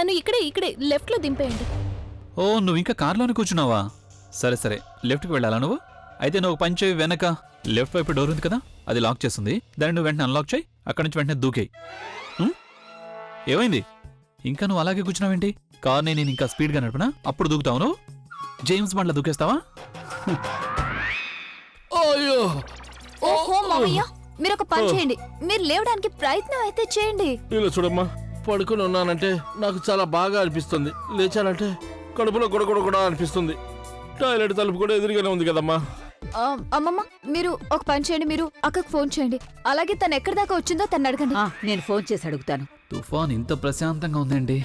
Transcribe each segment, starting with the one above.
నన్ను ఇక్కడే లెఫ్ట్ లో దింపేయండి. ఓ నువ్వు ఇంకా కార్లోనే కూర్చున్నావా? సరే సరే, లెఫ్ట్కి వెళ్ళాలా నువ్వు? అయితే నువ్వు పని చేయి, వెనక లెఫ్ట్ వైపు డోర్ ఉంది కదా, అది లాక్ చేస్తుంది. దాన్ని నువ్వు వెంటనే అన్లాక్ చేయి, అక్కడి నుంచి వెంటనే దూకేయి. ఏమైంది? ఇంకా నువ్వు అలాగే కూర్చున్నావేంటి? కార్ని నేను ఇంకా స్పీడ్గా నడిపినా అప్పుడు దూకుతావు నువ్వు? జేమ్స్ బాండ్లా దూకేస్తావా? ఓహో మామయ్య, మీరు ఒక పని చేయండి. మీరు లేవడానికి ప్రయత్నం అయితే చేయండి. ఇలా చూడమ్మా, పడుకుని ఉన్నానంటే నాకు చాలా బాగా అనిపిస్తుంది, లేచానంటే కడుపులో గొడగొడ అనిపిస్తుంది. టాయిలెట్ తలుపు కూడా ఎదురుగానే ఉంది కదమ్మా. అమ్మమ్మ, మీరు ఒక పని చేయండి, మీరు అక్కకు ఫోన్ చేయండి. అలాగే తను ఎక్కడి దాకా వచ్చిందో తను అడగండి. నేను ఫోన్ చేసి అడుగుతాను. తుఫాన్ ఇంత ప్రశాంతంగా ఉందండి,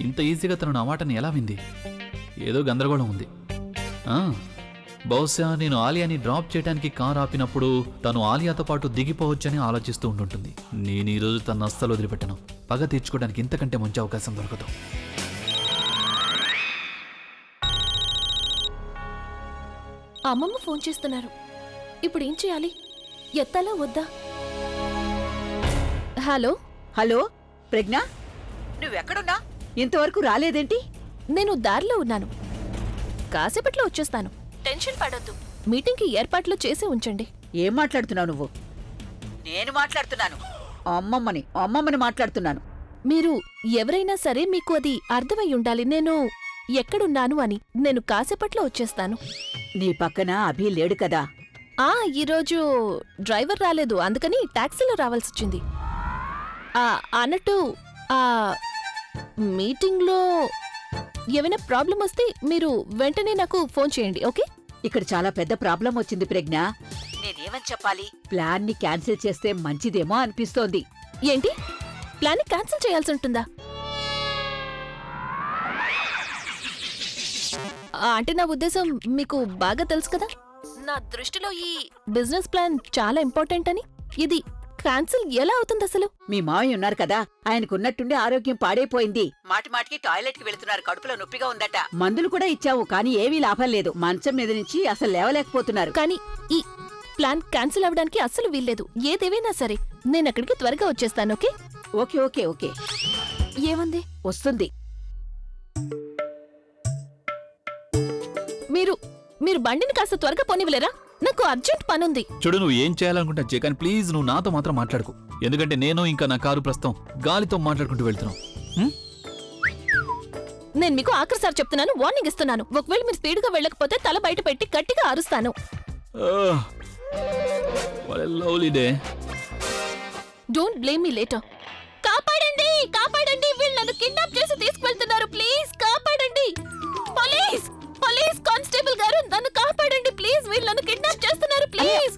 ఇంత ఈజీగా తను నా మాటని ఎలా వింది? ఏదో గందరగోళం ఉంది. బహుశా నేను ఆలియాని డ్రాప్ చేయడానికి కార్ ఆపినప్పుడు తను ఆలియాతో పాటు దిగిపోవచ్చని ఆలోచిస్తూ ఉంటుంటుంది. నేను ఈరోజు తను అస్సలు వదిలిపెట్టను. పగ తీర్చుకోవడానికి ఇంతకంటే మంచి అవకాశం దొరకదు. అమ్మమ్మ ఫోన్ చేస్తున్నారు. ఇప్పుడు ఏం చేయాలి? ఎత్తాలా వద్దా? హలో హలో ప్రజ్ఞ, నువ్వెక్కడున్నా? ఇంతవరకు రాలేదేంటి? నేను దారిలో ఉన్నాను, కాసేపట్లో వచ్చేస్తాను. టెన్షన్ పడొద్దు, మీటింగ్కి ఏర్పాట్లు చేసి ఉంచండి. ఏం మాట్లాడుతున్నావు నువ్వు? నేను మాట్లాడుతున్నాను, అమ్మమ్మని మాట్లాడుతున్నాను. మీరు ఎవరైనా సరే మీకు అది అర్థమై ఉండాలి నేను ఎక్కడున్నాను అని. నేను కాసేపట్లో వచ్చేస్తాను. నీ పక్కన అభి లేడు కదా? ఈరోజు డ్రైవర్ రాలేదు, అందుకని టాక్సీలో రావాల్సొచ్చింది. అన్నట్టు మీటింగ్లో ఏమైనా ప్రాబ్లం వస్తే మీరు వెంటనే నాకు ఫోన్ చేయండి, ఓకే? ఇక్కడ చాలా పెద్ద ప్రాబ్లం వచ్చింది ప్రజ్ఞ. నేనేమని చెప్పాలి? ప్లాన్ ని క్యాన్సిల్ చేస్తే మంచిదేమో అనిపిస్తోంది. ఏంటి? ప్లాన్ ని క్యాన్సిల్ చేయాల్సి ఉంటుందా? అంటే నా ఉద్దేశం మీకు బాగా తెలుసు కదా, నా దృష్టిలో ఈ బిజినెస్ ప్లాన్ చాలా ఇంపార్టెంట్ అని. ఇది క్యాన్సిల్ ఎలా అవుతుంది అసలు? మీ మావయ్య ఉన్నారు కదా, ఆయనకున్నట్టుండి ఆరోగ్యం పాడైపోయింది. మాటిమాటికి టాయిలెట్ కి వెళుతున్నారు, కడుపులో నొప్పిగా ఉందట. మందులు కూడా ఇచ్చావు, కానీ ఏమీ లాభం లేదు. మంచం మీద నుంచి అసలు లేవలేకపోతున్నారు. కానీ ఈ ప్లాన్ క్యాన్సిల్ అవ్వడానికి అస్సలు వీల్లేదు. ఏదేవైనా సరే నేను అక్కడికి త్వరగా వచ్చేస్తాను, ఓకే? Okay okay okay. ఏమంది? వస్తుంది. మీరు బండిని కాస్త త్వరగా పోనివ్వలేరా? నాకు అర్జెంట్ పనుంది. చూడు, నువ్వు ఏం చేయాలనుకుంటా చే, కానీ ప్లీజ్ నువ్వు నాతో మాత్రం మాట్లాడుకో. ఎందుకంటే నేను ఇంకా నా కారు ప్రస్తుతం గాలితో మాట్లాడుకుంటూ వెళ్తున్నాం. నేను మీకు ఆఖరిసారి చెప్తున్నాను, వార్నింగ్ ఇస్తున్నాను. ఒకవేళ మీరు స్పీడ్గా వెళ్ళకపోతే తల బయట పెట్టి గట్టిగా అరుస్తాను. Don't blame me later. కాపాడండి, కాపాడండి, వీళ్ళు నన్ను కిడ్నాప్ చేసి తీసుకువెళ్తున్నారు. ప్లీజ్ కాపాడండి. పోలీస్ కానిస్టేబుల్ గారు, నన్ను కాపాడండి ప్లీజ్. వీళ్ళు నన్ను కిడ్నాప్ చేస్తున్నారు. ప్లీజ్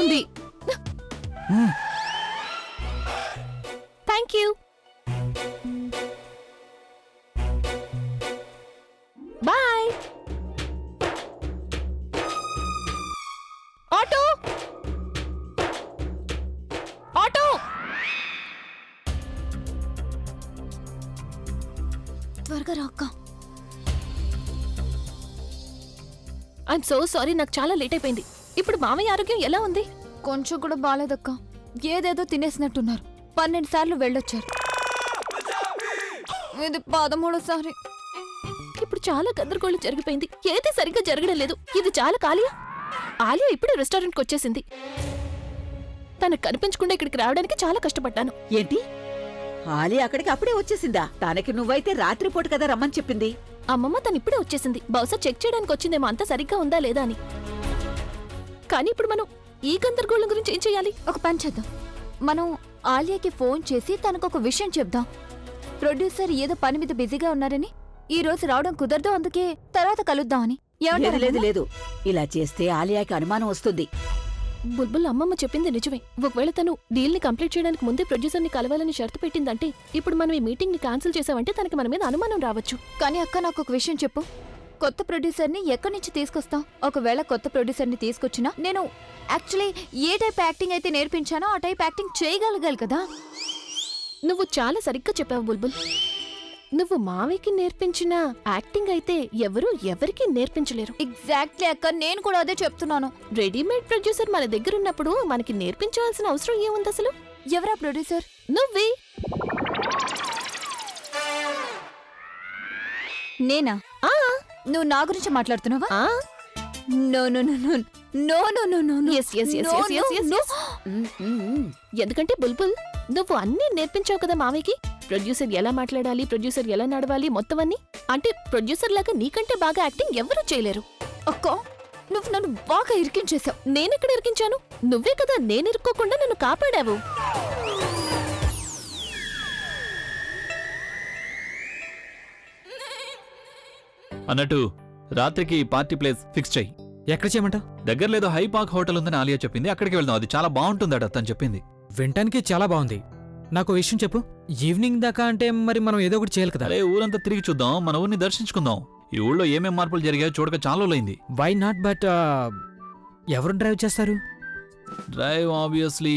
ఉంది. Thank you. బాయ్. ఆటో త్వరగా రా అక్క. ఐఎమ్ సో సారీ, నాకు చాలా లేట్ అయిపోయింది. ఇప్పుడు మామయ్య ఆరోగ్యం ఎలా ఉంది? కొంచెం కూడా బాలేదక్క, ఏదేదో తినేసినట్టున్నారు. 12 సార్లు వెళ్ళొచ్చారు, ఇది 13సారి. ఇప్పుడు చాలా గందరగోళం జరిగిపోయింది, ఏది సరిగ్గా జరగడం లేదు. ఇది చాలా ఆలియా ఇప్పుడే రెస్టారెంట్కి వచ్చేసింది. తనకు కనిపించకుండా ఇక్కడికి రావడానికి చాలా కష్టపడ్డాను. ఏంటి? ఆలియా అక్కడికి అప్పుడే వచ్చేసిందా? తనకి నువ్వైతే రాత్రిపూట కదా రమ్మని చెప్పింది. అమ్మమ్మ తను ఇప్పుడే వచ్చేసింది. బహుశా చెక్ చేయడానికి వచ్చిందేమో, అంతా సరిగ్గా ఉందా లేదా అని. కానీ ఇప్పుడు మనం ఈ గందరగోళం గురించి ఏం చేయాలి? ఒక పని చేద్దాం, మనం ఆలియాకి ఫోన్ చేసి తనకు ఒక విషయం చెప్దాం. ప్రొడ్యూసర్ ఏదో పని మీద బిజీగా ఉన్నారని, ఈ రోజు రావడం కుదరదు, అందుకే తర్వాత కలుద్దామని. లేదు, ఇలా చేస్తే ఆలియాకి అనుమానం వస్తుంది. బుల్బుల్ అమ్మమ్మ చెప్పింది నిజమే. ఒకవేళ తను డీల్ ని కంప్లీట్ చేయడానికి ముందే ప్రొడ్యూసర్ ని కలవాలని షరతు పెట్టిందంటే, ఇప్పుడు మనం ఈ మీటింగ్ ని క్యాన్సిల్ చేసామంటే తనకి మన మీద అనుమానం రావచ్చు. కానీ అక్క, నాకు ఒక విషయం చెప్పు. కొత్త ప్రొడ్యూసర్ ని ఎక్కడి నుంచి తీసుకొస్తాం? ఒకవేళ కొత్త ప్రొడ్యూసర్ ని తీసుకొచ్చినా నేను యాక్చువల్లీ ఏ టైప్ యాక్టింగ్ అయితే నేర్పించానో ఆ టైప్ యాక్టింగ్ చేయగలగాలి కదా. నువ్వు చాలా సరిగ్గా చెప్పావు బుల్బుల్. నువ్వు మావయ్యకి నేర్పించిన యాక్టింగ్ అయితే ఎవరికీ నేర్పించలేరు. ఎగ్జాక్ట్లీ అక్క, నేను కూడా అదే చెప్తున్నాను. రెడీమేడ్ ప్రొడ్యూసర్ మన దగ్గర ఉన్నప్పుడు మనకి నేర్పించాల్సిన అవసరం ఏముంది అసలు? ఎవరా ప్రొడ్యూసర్? నువ్వే. నేనా? నువ్వు నా గురించి మాట్లాడుతున్నావా? No no no no no no no no no. Yes, yes, yes, yes, yes, yes, yes. ఎందుకంటే బుల్బుల్ నువ్వు అన్నీ నేర్పించావు కదా మామయ్యకి. ప్రొడ్యూసర్ ఎలా మాట్లాడాలి, ప్రొడ్యూసర్ ఎలా నడవాలి, మొత్తం అన్ని. అంటే ప్రొడ్యూసర్ లాగా నీకంటే బాగా యాక్టింగ్ ఎవరూ చేయలేరు. అక్క, నువ్వు నన్ను బాగా ఇరికించేశావు. నేనెక్కడ ఇరికించాను? నువ్వే కదా నేను ఇరుక్కోకుండా నన్ను కాపాడావు. అన్నట్టు రాత్రికి పార్టీ ప్లేస్ ఫిక్స్ చెయ్యి. ఎక్కడ చేయమంటావు? దగ్గర లేదో హై పార్క్ హోటల్ ఉందని ఆలియా చెప్పింది, అక్కడికి వెళ్దాం. అది చాలా బాగుంటుందట తను చెప్పింది. వినటానికి చాలా బాగుంది. నాకు ఓ విషయం చెప్పు. ఈవినింగ్ దాకా అంటే మరి మనం ఏదో ఒకటి చేయాలి కదా. అరే ఊరంతా తిరిగి చూద్దాం, మన ఊరిని దర్శించుకుందాం. ఈ ఊళ్ళో ఏమేం మార్పులు జరిగాయో చూడక చాలా రోజులైంది. Why not? బట్ ఎవరు డ్రైవ్ చేస్తారు? డ్రైవ్ ఆబ్వియస్లీ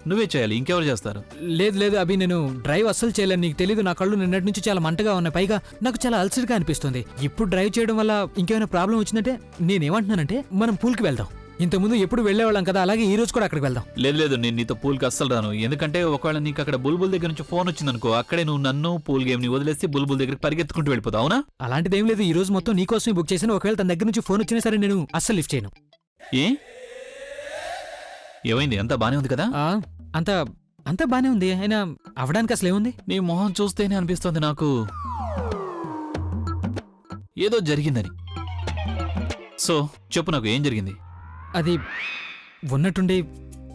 నువ్వే చేయాలి, ఇంకెవరు చేస్తారు? లేదు లేదు అభి, నేను డ్రైవ్ అస్సలు చేయలేను. నీకు తెలీదు, నా కళ్ళు నిన్నటి నుంచి చాలా మంటగా ఉన్నాయి. పైగా నాకు చాలా అల్సర్గా అనిపిస్తుంది. ఇప్పుడు డ్రైవ్ చేయడం వల్ల ఇంకేమైనా ప్రాబ్లం వచ్చిందంటే నేనేమంటున్నానంటే మనం పూల్కి వెళ్దాం. ఇంతకుముందు ఎప్పుడు వెళ్ళేవాళ్ళం కదా, అలాగే ఈ రోజు కూడా అక్కడికి వెళ్దాం. లేదు లేదు, నేను నీతో పూల్కి అస్సలు రాను. ఎందుకంటే ఒకవేళ నీకు అక్కడ బుల్బుల్ దగ్గర నుంచి ఫోన్ వచ్చిందనుకో, అక్కడే నువ్వు నన్ను పూల్ గేమ్ ని వదిలేసి బుల్బుల్ దగ్గరికి పరిగెత్తుకుంటూ వెళ్ళిపోతావు. అవునా? అలాంటిదేం లేదు. ఈ రోజు మొత్తం నీకోసమే బుక్ చేశాను. ఒకవేళ తన దగ్గర నుంచి ఫోన్ వచ్చినా సరే నేను అస్సలు లిఫ్ట్ చేయను. ఏ ఏమైంది? అంతా బానే ఉంది కదా? అంతా బానే ఉంది. అయినా అవడానికి అసలు ఏముంది? నీ మొహం చూస్తేనే అనిపిస్తోంది నాకు ఏదో జరిగిందని. సో చెప్పు, నాకు ఏం జరిగింది? అది ఉన్నట్టుండి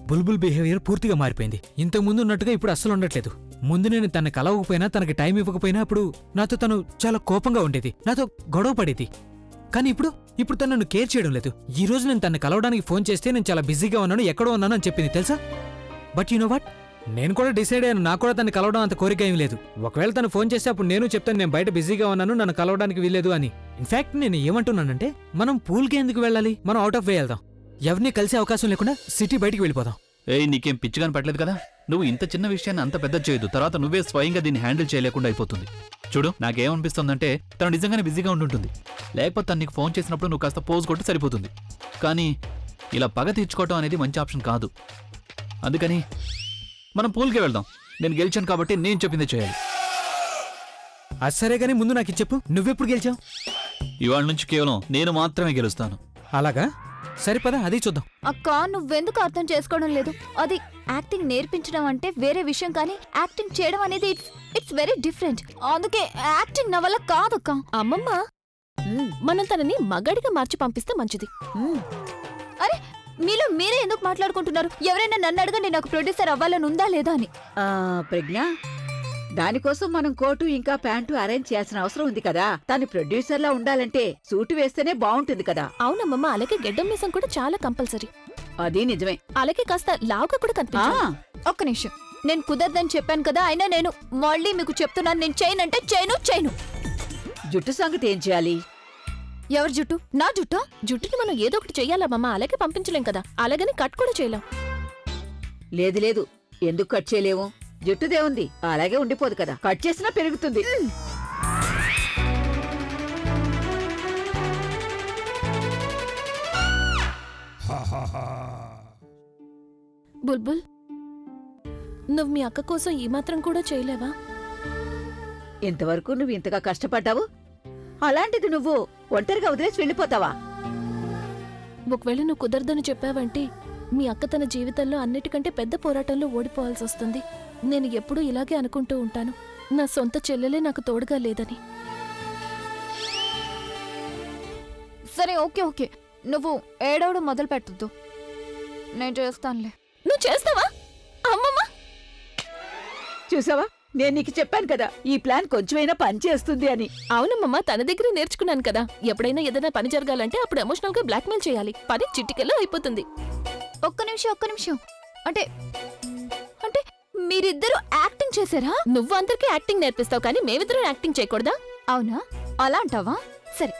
బుల్బుల్ బిహేవియర్ పూర్తిగా మారిపోయింది. ఇంతకు ముందు ఉన్నట్టుగా ఇప్పుడు అస్సలు ఉండట్లేదు. ముందు నేను తనని కలవకపోయినా, తనకి టైం ఇవ్వకపోయినా అప్పుడు నాతో తను చాలా కోపంగా ఉండేది, నాతో గొడవ పడేది. కానీ ఇప్పుడు తను నన్ను కేర్ చేయడం లేదు. ఈ రోజు నేను తనని కలవడానికి ఫోన్ చేస్తే నేను చాలా బిజీగా ఉన్నాను, ఎక్కడో ఉన్నాను అని చెప్పింది తెలుసా. బట్ యు నో వాట్, నేను కూడా డిసైడ్ అయ్యాను. నాకు కూడా తనని కలవడం అంత కోరిక ఏం లేదు. ఒకవేళ తను ఫోన్ చేస్తే అప్పుడు నేను చెప్తాను నేను బయట బిజీగా ఉన్నాను, నన్ను కలవడానికి వీల్లేదు అని. ఇన్ఫాక్ట్ నేను ఏమంటున్నానంటే మనం పూల్కి ఎందుకు వెళ్ళాలి, మనం అవుట్ ఆఫ్ వే వెళ్దాం. ఎవరిని కలిసే అవకాశం లేకుండా సిటీ బయటికి వెళ్ళిపోదాం. ఏయ్, నీకేం పిచ్చిగాని పట్టలేదు కదా? నువ్వు ఇంత చిన్న విషయాన్ని అంత పెద్ద చేయదు, తర్వాత నువ్వే స్వయంగా దీన్ని హ్యాండిల్ చేయలేకుండా అయిపోతుంది. చూడు, నాకేమనిపిస్తుందంటే తను నిజంగానే బిజీగా ఉంటుంటుంది. లేకపోతే తను నీకు ఫోన్ చేసినప్పుడు నువ్వు కాస్త పోజ్ కొట్టి సరిపోతుంది. కానీ ఇలా పగ తీర్చుకోవటం అనేది మంచి ఆప్షన్ కాదు. అందుకని మనం పూల్కే వెళ్దాం. నేను గెలిచాను కాబట్టి నేను చెప్పిందే చేయాలి. అది సరే గానీ ముందు నాకు ఇది చెప్పు, నువ్వెప్పుడు గెలిచావు? ఇవాళ నుంచి కేవలం నేను మాత్రమే గెలుస్తాను. అలాగా? సరిపదా, అది చూద్దాం. అక్క, నువ్వెందుకు అర్థం చేసుకోవడం లేదు? అది యాక్టింగ్ నేర్పించడం అంటే వేరే విషయం, కానీ యాక్టింగ్ చేయడం అనేది ఇట్స్ వెరీ డిఫరెంట్. అందుకే యాక్టింగ్ నా వల్ల కాదక్క. అమ్మమ్మ, మనం తనని మగాడిగా మార్చి పంపిస్తే మంచిది. అరే, మీలో మీరే ఎందుకు మాట్లాడుకుంటున్నారు? ఎవరైనా నన్ను అడగండి నాకు ప్రొడ్యూసర్ అవ్వాలని ఉందా లేదా అని. ప్రజ్ఞ, దానికోసం మనం కోటు ఇంకా ప్యాంటు అరేంజ్ చేయాల్సిన అవసరం ఉంది కదా. తను ప్రొడ్యూసర్లా ఉండాలంటే సూటు వేస్తేనే బాగుంటుంది కదా. అవునమ్మమ్మ, అలాగే గెడ్డం మీసం కూడా చాలా కంపల్సరీ. అది నిజమే. అలాగే కాస్త లావుగా కూడా కనిపించాలి. ఒక్క నిమిషం, నేను కుదరదని చెప్పాను కదా. అయినా నేను మళ్ళీ మీకు చెప్తున్నాను, నేను చేయనంటే చేయను. జుట్టు సంగతి ఏం చేయాలి? ఎవరి జుట్టు? నా జుట్టా? జుట్టుని మనం ఏదో ఒకటి చెయ్యాలమ్మమ్మ, అలాగే పంపించలేం కదా. అలాగని కట్ కూడా చేయలేం. లేదు, ఎందుకు కట్ చేయలేము? జుట్టుదే ఉంది, అలాగే ఉండిపోదు కదా. కట్ చేసినా పెరుగుతుంది. బుల్బుల్, నువ్వు మీ అక్క కోసం ఈ మాత్రం కూడా చేయలేవా? ఇంతవరకు నువ్వు ఇంతగా కష్టపడ్డావు, అలాంటిది నువ్వు ఒంటరిగా వదిలేసి వెళ్ళిపోతావా? ఒకవేళ నువ్వు కుదరదని చెప్పావంటే మీ అక్క తన జీవితంలో అన్నిటికంటే పెద్ద పోరాటంలో ఓడిపోవాల్సి వస్తుంది. నేను ఎప్పుడూ ఇలాగే అనుకుంటూ ఉంటాను, నా సొంత చెల్లెలే నాకు తోడుగా లేదని. సరే, ఓకే, నువ్వు ఏడవడం మొదలు పెట్టద్దు, నేను చేస్తానులే. నువ్వు చేస్తావా? అమ్మమ్మ, చూసావా, నేను నీకు చెప్పాను కదా ఈ ప్లాన్ కొంచెమైనా పని చేస్తుంది అని. అవునమ్మమ్మ, తన దగ్గరే నేర్చుకున్నాను కదా. ఎప్పుడైనా ఏదైనా పని జరగాలంటే అప్పుడు ఎమోషనల్ గా బ్లాక్మెయిల్ చేయాలి. పని చిటికెల్లో అయిపోతుంది. ఒక్క నిమిషం. అంటే మీరిద్దరూ యాక్టింగ్ చేశారా? నువ్వు అందరికీ యాక్టింగ్ నేర్పిస్తావు, కానీ మేమిద్దరం యాక్టింగ్ చేయకూడదా? అవునా? అలా అంటావా? సరే,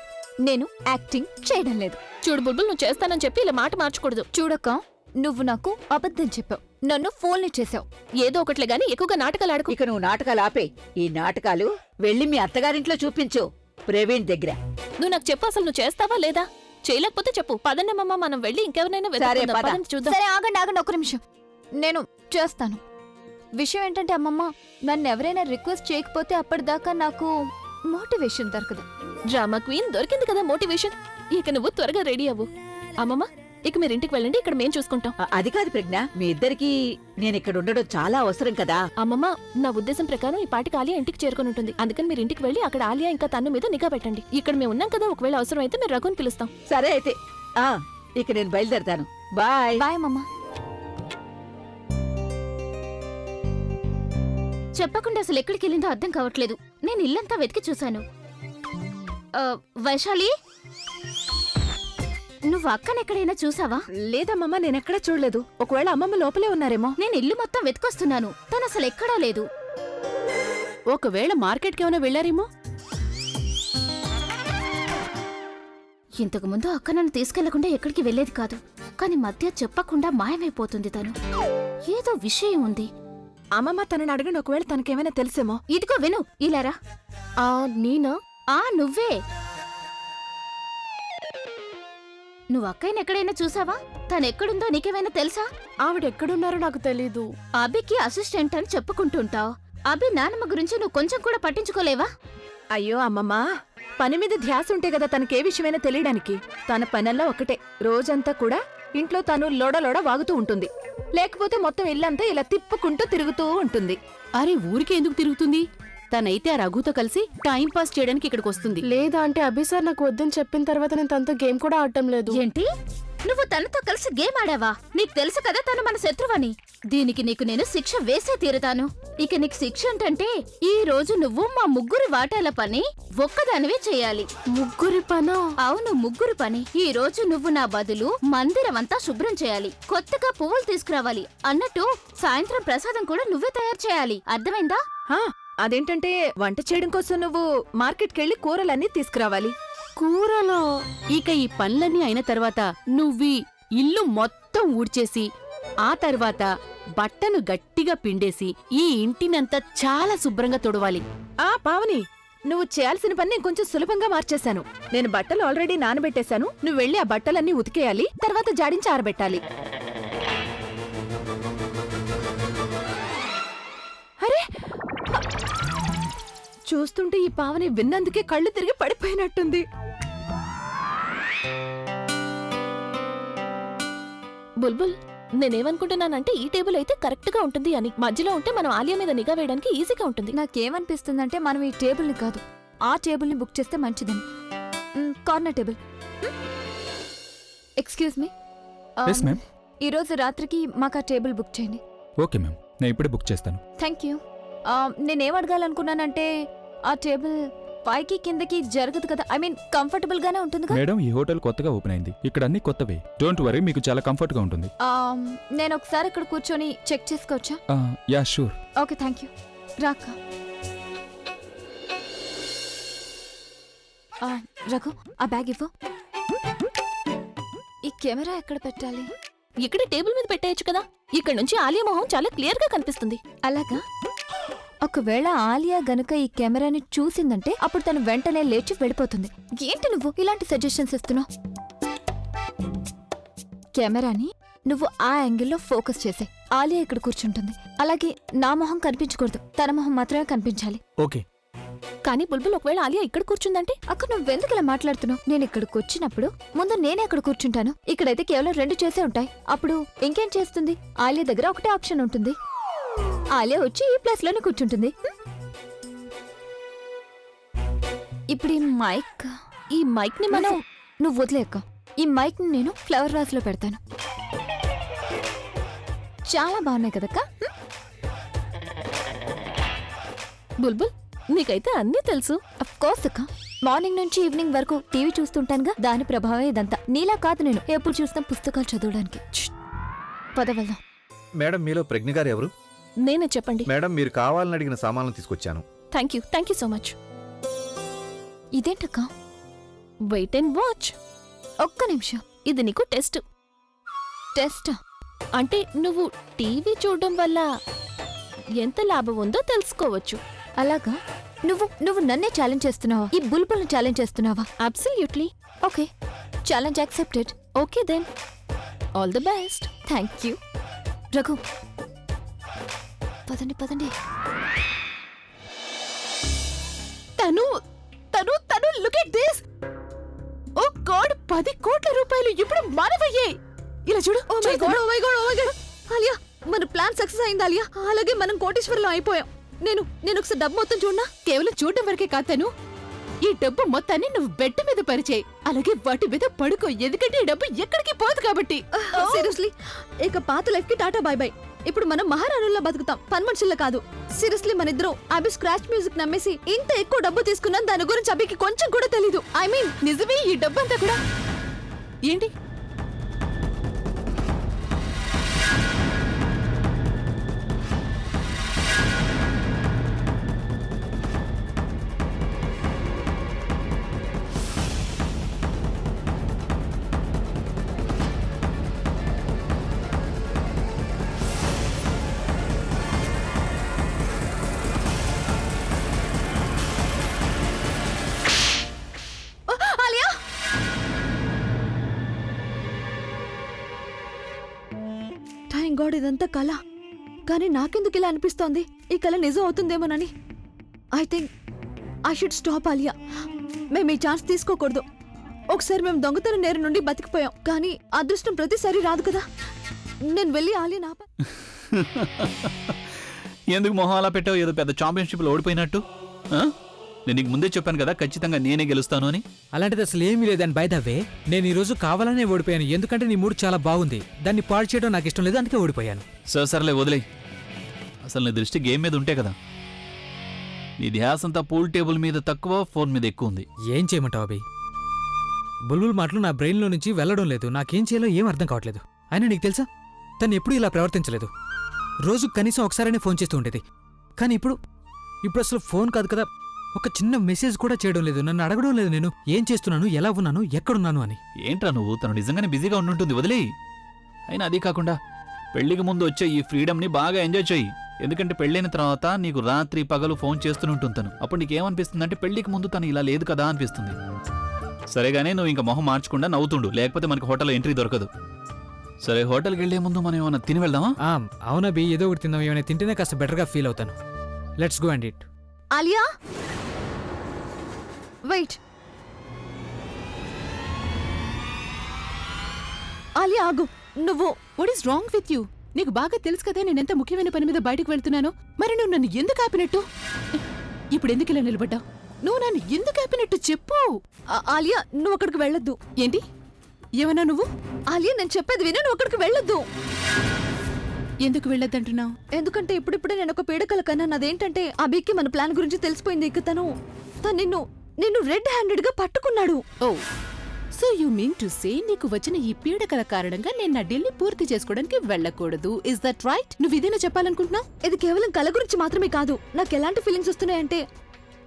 నేను యాక్టింగ్ చేయడం లేదు. చూడు బుల్బుల్, నువ్వు చేస్తానని చెప్పి ఇలా మాట మార్చకూడదు. చూడక్క, నువ్వు నాకు అబద్ధం చెప్పావు, నన్ను ఫోన్లు చేసావు. ఏదో ఒకట్లే గానీ ఎక్కువగా నాటకాలు ఆడుకో. ఇక నువ్వు నాటకాలు ఆపే. ఈ నాటకాలు వెళ్ళి మీ అత్తగారింట్లో చూపించు, ప్రవీణ్ దగ్గర. నువ్వు నాకు చెప్పు, అసలు నువ్వు చేస్తావా లేదా? చేయలేకపోతే చెప్పు. పదన్నమ్మమ్మ, మనం వెళ్ళి ఇంకెవరైనా సరే, పద. చూద్దాం. సరే, ఆగండి, ఒక్క నిమిషం. నేను చేస్తాను. విషయం ఏంటంటే అమ్మమ్మ, నన్ను ఎవరైనా రిక్వెస్ట్ చేయకపోతే అప్పటిదాకా నాకు మోటివేషన్ దొరకదు. డ్రామా క్వీన్ దొరికింది కదా మోటివేషన్. ఇక నువ్వు త్వరగా రెడీ అవ్వు. అమ్మమ్మ, ఇక మీరు ఇంటికి వెళ్ళండి, ఇక్కడ మేం చూసుకుంటాం. అది కాదు ప్రజ్ఞ, మీ ఇద్దరికి నేను ఇక్కడ ఉండడం చాలా అవసరం కదా. అమ్మమ్మ, నా ఉద్దేశం ప్రకారం ఈ పాటికి ఆలియా ఇంటికి చేరుకొని ఉంటుంది. అందుకని మీరు ఇంటికి వెళ్ళి అక్కడ ఆలియా ఇంకా తన్ను మీద నిఘా పెట్టండి. ఇక్కడ మేము ఉన్నాం కదా, ఒకవేళ అవసరం అయితే మీరు రఘుని పిలుస్తాం. సరే అయితే ఇక నేను బయలుదేరతాను. బాయ్. బాయ్ అమ్మమ్మ. చెప్పకుండా అసలు ఎక్కడికి వెళ్ళిందో అర్థం కావట్లేదు. నేను ఇల్లంతా వెతికి చూశాను. వైశాలి, నువ్వు అక్కనెక్కడైనా చూసావా? లేదమ్మమ్మ, నేనెక్కడా చూడలేదు. ఒకవేళ అమ్మమ్మ లోపలే ఉన్నారేమో. నేను ఇల్లు మొత్తం వెతికొస్తున్నాను, తను అసలు ఎక్కడా లేదు. ఒకవేళ మార్కెట్కి ఏమైనా వెళ్ళారేమో. ఇంతకు ముందు అక్క నన్ను తీసుకెళ్లకుండా ఎక్కడికి వెళ్ళేది కాదు, కానీ మధ్య చెప్పకుండా మాయమైపోతుంది తను. ఏదో విషయం ఉంది. అమ్మమ్మ, తనని అడగండి, ఒకవేళ తనకేమైనా తెలిసేమో. ఇదిగో విను, ఇలారా. నేనా? నువ్వే. నువ్వు అక్కయ్యని ఎక్కడైనా చూసావా? తనెక్కడుందో నీకేమైనా తెలుసా? ఆవిడెక్కడున్నారో నాకు తెలీదు. అభికి అసిస్టెంట్ అని చెప్పుకుంటుంటావు. అభి నానమ్మ గురించి నువ్వు కొంచెం కూడా పట్టించుకోలేవా? అయ్యో అమ్మమ్మ, పని మీద ధ్యాస ఉంటే కదా తనకే విషయమైనా తెలియడానికి. తన పనల్లా ఒకటే, రోజంతా కూడా ఇంట్లో తను లోడలోడ వాగుతూ ఉంటుంది. లేకపోతే మొత్తం ఇల్లంతా ఇలా తిప్పుకుంటూ తిరుగుతూ ఉంటుంది. అరే, ఊరికే ఎందుకు తిరుగుతుంది? తనైతే ఆ రఘుతో కలిసి టైం పాస్ చేయడానికి ఇక్కడికి వస్తుంది. లేదా అంటే అభిసార్ నాకు వద్దని చెప్పిన తర్వాత నేను తనతో గేమ్ కూడా ఆడటం లేదు. ఏంటి, నువ్వు తనతో కలిసి గేమ్ ఆడావా? నీకు తెలుసు కదా తను మన శత్రువని. దీనికి నీకు నేను శిక్ష వేసే తీరుతాను. ఇక నీకు శిక్ష ఏంటంటే ఈ రోజు నువ్వు మా ముగ్గురి వాటాల పని ఒక్కదానివే చేయాలి. ముగ్గురి పనా? అవును, ముగ్గురు పని. ఈ రోజు నువ్వు నా బదులు మందిరం అంతా శుభ్రం చేయాలి, కొత్తగా పువ్వులు తీసుకురావాలి. అన్నట్టు సాయంత్రం ప్రసాదం కూడా నువ్వే తయారు చేయాలి. అర్థమైందా? అదేంటంటే వంట చేయడం కోసం నువ్వు మార్కెట్కెళ్ళి కూరలన్నీ తీసుకురావాలి. కూరలో? ఇక ఈ పనులన్నీ అయిన తర్వాత నువ్వీ ఇల్లు మొత్తం ఊడ్చేసి, ఆ తర్వాత బట్టను గట్టిగా పిండేసి ఈ ఇంటినంతా చాలా శుభ్రంగా తుడవాలి. పావని, నువ్వు చేయాల్సిన పని నేను కొంచెం సులభంగా మార్చేశాను. నేను బట్టలు ఆల్రెడీ నానబెట్టేశాను. నువ్వు వెళ్ళి ఆ బట్టలన్నీ ఉతికేయాలి, తర్వాత జాడించి ఆరబెట్టాలి. అరే, చూస్తుంటే ఈ పావని విన్నందుకే కళ్ళు తిరిగి పడిపోయినట్టుంది. బుల్బుల్, నేనేమనుకుంటున్నానంటే ఈ టేబుల్ అయితే కరెక్ట్ గా ఉంటుంది అని. మధ్యలో ఉంటే మనం ఆలియా మీద నిఘా వేయడానికి ఈజీగా ఉంటుంది. నాకేమనిపిస్తుందంటే మనం ఈ టేబుల్ని కాదు, ఆ టేబుల్ని బుక్ చేస్తే మంచిదని. Corner table. Excuse me, yes ma'am. ఈరోజు రాత్రికి మాకు ఆ టేబుల్ బుక్ చేయండి. ఓకే మ్యామ్, నేను ఇప్పుడే బుక్ చేస్తాను. Thank you. నేనేం అడగాలనుకున్నానంటే ఆ టేబుల్ పైకి కిందకి జరగదు కదా, ఐ మీన్ కంఫర్టబుల్ గానే ఉంటుంది కదా. మేడం, ఈ హోటల్ కొత్తగా ఓపెన్ అయింది, ఇక్కడ అన్ని కొత్తవే. డోంట్ వరీ, మీకు చాలా కంఫర్ట్ గా ఉంటుంది. నేను ఒకసారి ఇక్కడ కూర్చొని చెక్ చేసుకోవచ్చా? Yeah sure. Okay, thank you. రాక రఘు, ఆ బ్యాగ్ ఇవ్వు. ఈ కెమెరా ఎక్కడ పెట్టాలి? ఇక్కడ టేబుల్ మీద పెట్టేయచ్చు కదా. ఇక్కడ నుంచి ఆలియా మొహం చాలా క్లియర్ గా కనిపిస్తుంది. అలాగా? ఒకవేళ ఆలియా గనుక ఈ కెమెరాని చూసిందంటే అప్పుడు తను వెంటనే లేచి వెళ్ళిపోతుంది. ఏంటి నువ్వు ఇలాంటి సజెషన్స్ ఇస్తున్నావు? కెమెరాని నువ్వు ఆ యాంగిల్లో ఫోకస్ చేసే. ఆలియా ఇక్కడ కూర్చుంటుంది, అలాగే నా మొహం కనిపించకూడదు, తన మొహం మాత్రమే కనిపించాలి. ఓకే. కానీ బుల్బుల్, ఒకవేళ ఆలియా ఇక్కడ కూర్చుందంటే? అక్క, నువ్వెందుకు ఇలా మాట్లాడుతున్నావు? నేను ఇక్కడికి వచ్చినప్పుడు ముందు నేనే అక్కడ కూర్చుంటాను. ఇక్కడైతే కేవలం 2 చేసే ఉంటాయి. అప్పుడు ఇంకేం చేస్తుంది? ఆలియా దగ్గర ఒకటే ఆప్షన్ ఉంటుంది. ఆలియా వచ్చి ఈ ప్లేస్ లోనే కూర్చుంటుంది. ఇప్పుడు ఈ మైక్ ని మనం నువ్వు వదిలేక్క. ఈ మైక్ ని నేను ఫ్లవర్ వాస్ లో పెడతాను. చాలా బాగున్నాయి కదక్క. బుల్బుల్, నీకైతే అన్నీ తెలుసు. అఫ్ కోర్స్ అక్క, మార్నింగ్ నుంచి ఈవినింగ్ వరకు టీవీ చూస్తుంటానుగా, దాని ప్రభావం ఇదంతా. నీలా కాదు, నేను ఎప్పుడు చూసిన పుస్తకాలు చదవడానికి. పద వెళ్దాం. మేడం, మీలో ప్రజ్ఞ గారు ఎవరు? నేనే, చెప్పండి. మేడం, మీరు కావాలని అడిగిన సామాన్లు తీసుకొచ్చాను. Thank you so much. ఇదేంటక్క? Wait and watch. ఒక్క నిమిషం. ఇది నీకు టెస్ట్. టెస్టా? అంటే నువ్వు టీవీ చూడడం వల్ల ఎంత లాభం ఉందో తెలుసుకోవచ్చు. అలాగా? నువ్వు నన్నే ఛాలెంజ్ చేస్తున్నావా? ఈ బుల్బుల్ని ఛాలెంజ్ చేస్తున్నావా? Absolutely. Okay, challenge accepted. Okay then, all the best. Thank you. Raghu, పదండి పదండి. తను తను తను look at this. Oh god, 10 కోట్ల రూపాయలు ఇప్పుడు మానవయ్యే. ఇలా చూడు. Oh my god, oh my god, oh my god. Alia, మన ప్లాన్ సక్సెస్ అయింది ఆలియా. అలాగే మనం కోటీశ్వరులం అయిపోయాం. నేను ఒకసారి డబ్బు మొత్తం చూడనా? కేవలం చూడడం వరకే కాదు తను, ఈ డబ్బు మొత్తాన్ని నువ్వు బెడ్ మీద పరిచేయి. అలాగే వాటి మీద పడుకో, ఎందుకంటే ఈ డబ్బు ఎక్కడికి పోదు కాబట్టి. సీరియస్లీ, ఇక పాత లైఫ్ కి టాటా బై బై. ఇప్పుడు మనం మహారాణుల్లో బతుకుతాం, పని మనుషుల్లో కాదు. సీరియస్లీ, మన ఇద్దరం అభి స్క్రాచ్ మ్యూజిక్ నమ్మేసి ఇంత ఎక్కువ డబ్బు తీసుకున్నాం. దాని గురించి అభికి కొంచెం కూడా తెలీదు. ఐ మీన్ నిజమే, ఈ డబ్బంతా కూడా ఏంటి? ఆలియా, థ్యాంక్ గాడ్ ఇదంతా కళ. కానీ నాకెందుకు ఇలా అనిపిస్తోంది? ఈ కళ నిజం అవుతుందేమోనని. I think I should stop Alia. మేము ఈ ఛాన్స్ తీసుకోకూడదు. ఒకసారి మేము దొంగతనం నేరం నుండి బతికిపోయాం, కానీ అదృష్టం ప్రతిసారి రాదు కదా. నేను వెళ్ళి ఆలియా నా ఎందుకు మొహం అలా పెట్టావు? ఏదో పెద్ద ఛాంపియన్షిప్లో ఓడిపోయినట్టు. ఆ? నేను నీకు ముందే చెప్పాను కదా, ఖచ్చితంగా నేనే గెలుస్తాను అని. అలాంటిది అసలు ఏమీ లేదని బై ద వే, నేను ఈరోజు కావాలనే ఓడిపోయాను. ఎందుకంటే నీ మూడు చాలా బాగుంది. దాన్ని పాడు చేయడం నాకు ఇష్టం లేదు, అందుకే ఓడిపోయాను. సర్లే వదిలే. అసలు నీ దృష్టి గేమ్ మీద ఉంటే కదా. నీ ధ్యాస అంతా పూల్ టేబుల్ మీద తక్కువ, ఫోన్ మీద ఎక్కువ ఉంది. ఏం చేయమంటావు అభి? బుల్బుల్ మాటలు నా బ్రెయిన్లో నుంచి వెళ్ళడం లేదు. నాకేం చేయాలో ఏం అర్థం కావట్లేదు. అయినా నీకు తెలుసా, తను ఎప్పుడూ ఇలా ప్రవర్తించలేదు. రోజు కనీసం ఒకసారైనా ఫోన్ చేస్తూ ఉండేది. కానీ ఇప్పుడు అసలు ఫోన్ కాదు కదా, ఒక చిన్న మెసేజ్ కూడా చేయడం లేదు. నన్ను అడగడం లేదు నేను ఏం చేస్తున్నాను, ఎలా ఉన్నాను, ఎక్కడున్నాను అని. ఏంట్రా నువ్వు? తను నిజంగానే బిజీగా ఉండుంటుంది, వదిలే. అయినా అదీ కాకుండా పెళ్లికి ముందు వచ్చే ఈ ఫ్రీడమ్ని బాగా ఎంజాయ్ చెయ్యి. ఎందుకంటే పెళ్ళైన తర్వాత నీకు రాత్రి పగలు ఫోన్ చేస్తూనే ఉంటుంది తను. అప్పుడు నీకేమనిపిస్తుంది అంటే పెళ్లికి ముందు తను ఇలా లేదు కదా అనిపిస్తుంది. సరేగానే నువ్వు ఇంకా మొహం మార్చకుండా నవ్వుతుండు, లేకపోతే మనకి హోటల్లో ఎంట్రీ దొరకదు. సరే, హోటల్కి వెళ్లే ముందు మనం ఏమైనా తిని వెళ్దామా? అవునబి, ఏదో ఒకటి తిందాం. ఏమైనా తింటేనే కాస్త బెటర్గా ఫీల్ అవుతాను. Let's go and it. Alia, wait. Alia ఆగు. నువ్వు what is wrong with you? నీకు బాగా తెలుసు కదా నేనెంత ముఖ్యమైన పని మీద బయటకు వెళ్తున్నాను. మరి నువ్వు నన్ను ఎందుకు ఆపినట్టు? ఇప్పుడు ఎందుకు ఇలా నిలబడ్డావు? నువ్వు నన్ను ఎందుకు ఆపినట్టు చెప్పు. ఆలియా, నువ్వు అక్కడికి వెళ్ళొద్దు. ఏంటి ఏమన్నా నువ్వు? ఆలియా, నేను చెప్పేది విను. నువ్వు అక్కడికి వెళ్ళొద్దు. ఎందుకు వెళ్ళొద్దంటున్నావు? ఎందుకంటే ఇప్పుడిప్పుడే నేను ఒక పీడకల కన్నా. అదేంటంటే అభికి మన ప్లాన్ గురించి తెలిసిపోయింది. ఇక తను నిన్ను రెడ్ హ్యాండెడ్ గా పట్టుకున్నాడు. Oh, so you mean to say నీకు వచ్చిన ఈ పీడకల కారణంగా నేను నా ఢిల్లీ పూర్తి చేసుకోవడానికి వెళ్ళకూడదు. Is that right? నువ్వు ఇదేనా చెప్పాలనుకుంటున్నావు? ఇది కేవలం కళ గురించి మాత్రమే కాదు. నాకు ఎలాంటి ఫీలింగ్స్ వస్తున్నాయంటే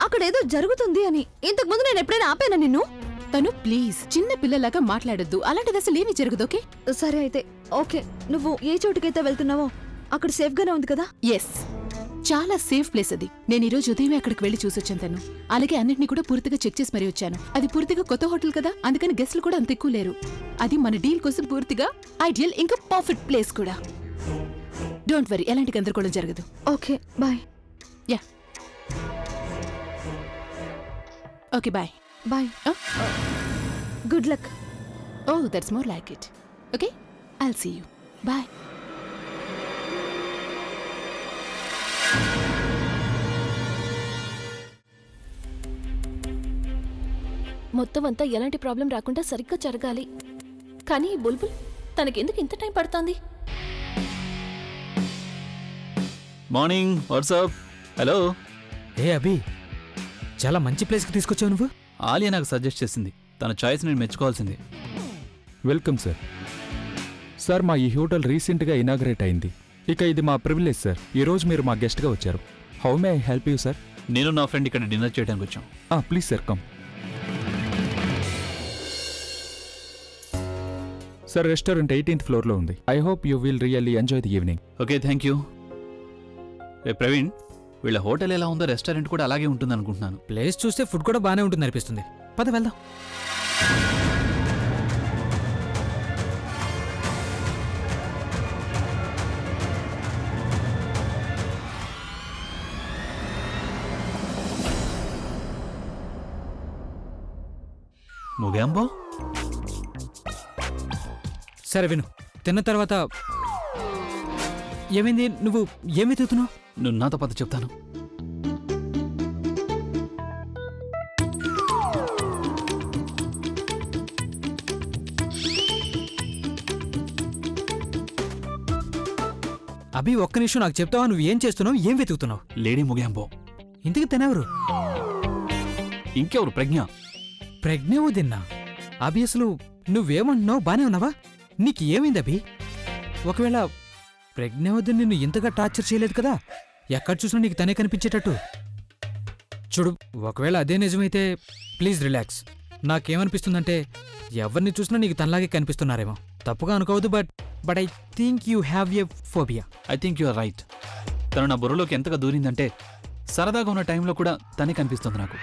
అక్కడ ఏదో జరుగుతుంది అని. ఇంతకు ముందు నేను ఎప్పుడైనా ఆపానా నిన్ను? తను ప్లీజ్ చిన్న పిల్లలాగా మాట్లాడొద్దు. అలాంటిది అసలు ఏమీ జరగదు. ఓకే సరే అయితే ఓకే. నువ్వు ఏ చోటుకైతే వెళ్తున్నావో అక్కడ సేఫ్ గానే ఉంది కదా? ఎస్, చాలా సేఫ్ ప్లేస్ అది. నేను ఈ రోజు ఉదయమే అక్కడికి వెళ్లి చూసొచ్చాను తను. అలాగే అన్నిటిని కూడా పూర్తిగా చెక్ చేసి మరీ వచ్చాను. అది పూర్తిగా కొత్త హోటల్ కదా, అందుకని గెస్ట్లు కూడా అంత ఎక్కువ లేరు. అది మన డీల్ కోసం పూర్తిగా ఐడియల్, ఇంకా పర్ఫెక్ట్ ప్లేస్ కూడా. డోంట్ వరీ, ఎలాంటి గందరగోళం జరగదు. Okay bye. Yeah okay bye. Bye. Good luck. Oh, that's more like it. Okay, I'll see you. Bye. మొత్తం అంతా ఎలాంటి ప్రాబ్లం రాకుండా సరిగ్గా జరగాలి. కానీ ఈ బుల్బుల్ తనకెందుకు ఇంత టైం పడుతోంది? Morning, WhatsApp. హలో. ఏ అభి, చాలా మంచి ప్లేస్కి తీసుకొచ్చావు నువ్వు. ఆలియా నాకు సజెస్ట్ చేసింది. తన చాయిస్ నేను మెచ్చుకోవాల్సిందే. Welcome sir. సార్, మా ఈ హోటల్ రీసెంట్గా ఇనాగ్రేట్ అయింది. ఇక ఇది మా ప్రివిలేజ్ సార్. ఈరోజు మీరు మా గెస్ట్గా వచ్చారు. How may I help you sir? నేను నా ఫ్రెండ్ ఇక్కడ డిన్నర్ చేయడానికి వచ్చాం. Please sir, come. Sir, restaurant 18th ఫ్లోర్లో ఉంది. I hope you will really enjoy the evening. Okay, thank you. రే ప్రవీణ్, వీళ్ళ హోటల్ ఎలా ఉందో రెస్టారెంట్ కూడా అలాగే ఉంటుంది అనుకుంటున్నాను. ప్లేస్ చూస్తే ఫుడ్ కూడా బాగానే ఉంటుంది అనిపిస్తుంది. పద వెళ్దాం. ముగాంబో సరే విను, తిన్న తర్వాత ఏమైంది? నువ్వు ఏమి వెతుకుతున్నావు? నువ్వు నాతో పద చెప్తాను. అభి ఒక్క నిమిషం నాకు చెప్తావా? నువ్వు ఏం చేస్తున్నావు, ఏం వెతుకుతున్నావు? లేడీ ముగాంబో. ఇంతకు తినెవరు? ఇంకెవరు? ప్రజ్ఞ. ప్రజ్ఞవు తిన్నా. అభి అసలు నువ్వేమంటున్నావు? బానే ఉన్నావా? నీకు ఏమైంది అభి? ఒకవేళ ప్రజ్ఞవద్దు నిన్ను ఇంతగా టార్చర్ చేయలేదు కదా? ఎక్కడ చూసినా నీకు తనే కనిపించేటట్టు. చూడు, ఒకవేళ అదే నిజమైతే ప్లీజ్ రిలాక్స్. నాకేమనిపిస్తుందంటే ఎవరిని చూసినా నీకు తనలాగే కనిపిస్తున్నారేమో. తప్పుగా అనుకోవద్దు, but I think you have a phobia. I think you are right. తను నా బుర్రలోకి ఎంతగా దూరిందంటే సరదాగా ఉన్న టైంలో కూడా తనే కనిపిస్తుంది నాకు.